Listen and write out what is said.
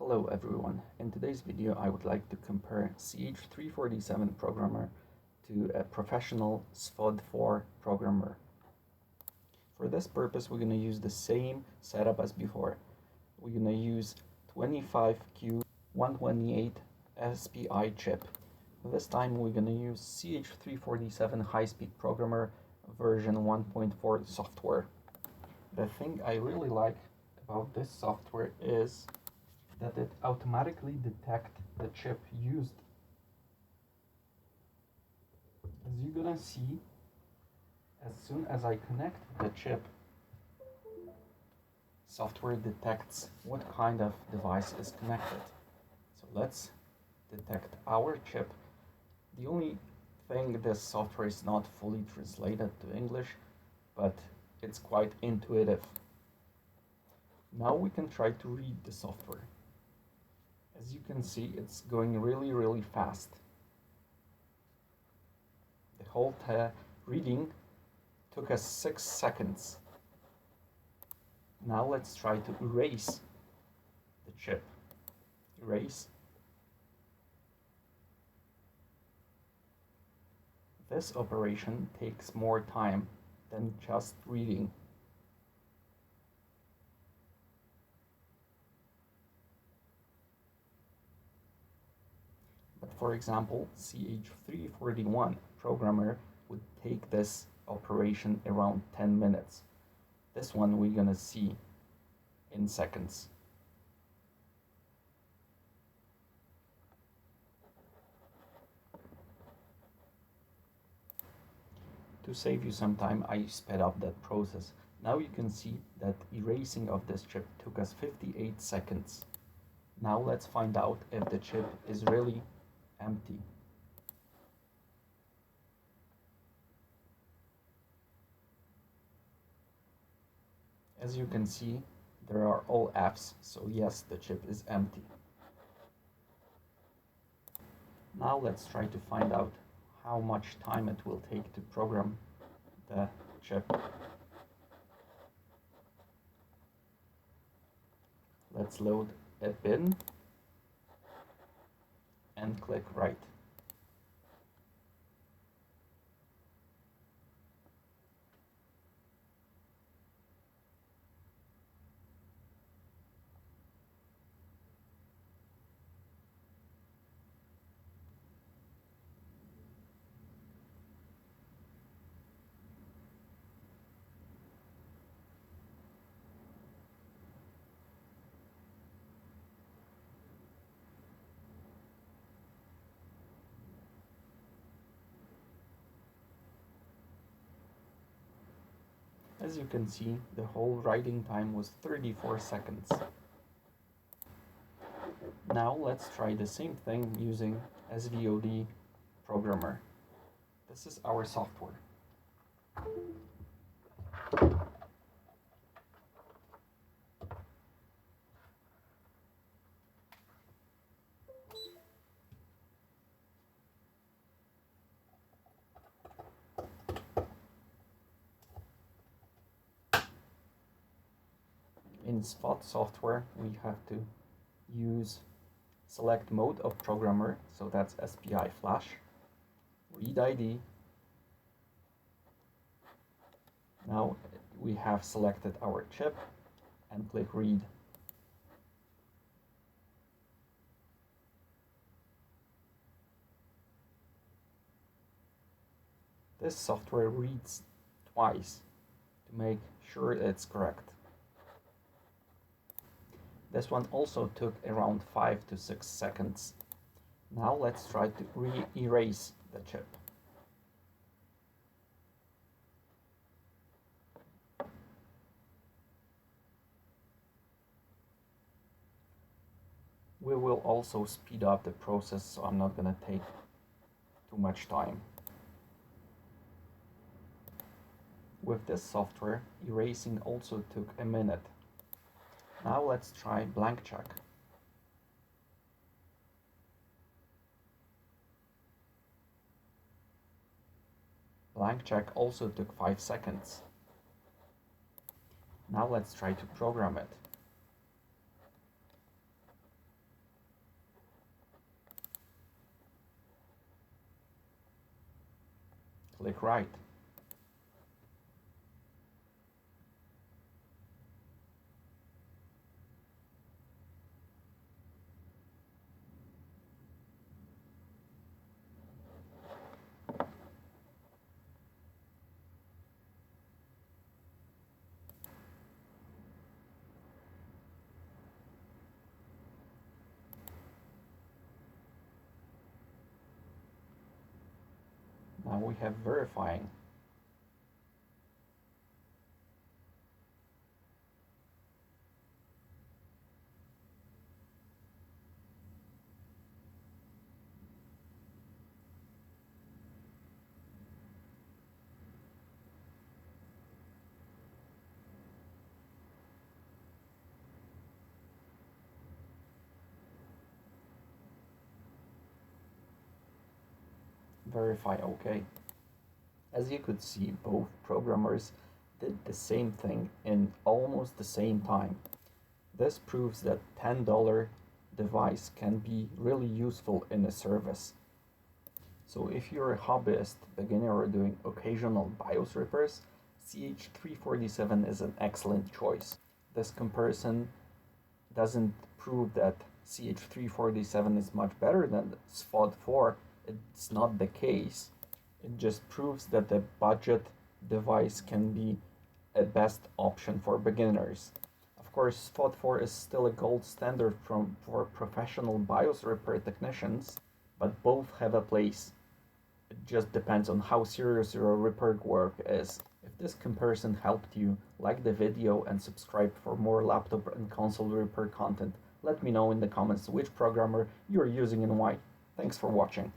Hello everyone, in today's video I would like to compare CH347 programmer to a professional SVOD4 programmer. For this purpose we're going to use the same setup as before. We're going to use 25Q128 SPI chip. This time we're going to use CH347 high-speed programmer version 1.4 software. The thing I really like about this software is that it automatically detects the chip used. As you're gonna see, as soon as I connect the chip, software detects what kind of device is connected. So let's detect our chip. The only thing, this software is not fully translated to English, but it's quite intuitive. Now we can try to read the software. As you can see, it's going really fast. The whole reading took us 6 seconds. Now let's try to erase the chip. Erase. This operation takes more time than just reading. For example, CH341 programmer would take this operation around 10 minutes. This one we're gonna see in seconds. To save you some time, I sped up that process. Now you can see that erasing of this chip took us 58 seconds. Now let's find out if the chip is really empty. As you can see, there are all F's, so yes, the chip is empty. Now let's try to find out how much time it will take to program the chip. Let's load a bin and click write. As you can see, the whole writing time was 34 seconds. Now let's try the same thing using SVOD programmer. This is our software. In SVOD software, we have to select mode of programmer, so that's SPI flash, read ID. Now we have selected our chip and click read. This software reads twice to make sure it's correct. This one also took around 5 to 6 seconds. Now let's try to erase the chip. We will also speed up the process, so I'm not going to take too much time. With this software, erasing also took a minute. Now let's try blank check. Blank check also took 5 seconds. Now let's try to program it. click right. Now we have verifying. Verify OK. As you could see, both programmers did the same thing in almost the same time. This proves that $10 device can be really useful in a service. So if you're a hobbyist, beginner, or doing occasional BIOS repairs, CH347 is an excellent choice. This comparison doesn't prove that CH347 is much better than SVOD4. It's not the case. It just proves that the budget device can be a best option for beginners. Of course, SVOD4 is still a gold standard for professional BIOS repair technicians, but both have a place. It just depends on how serious your repair work is. If this comparison helped you, like the video and subscribe for more laptop and console repair content. Let me know in the comments which programmer you're using and why. Thanks for watching.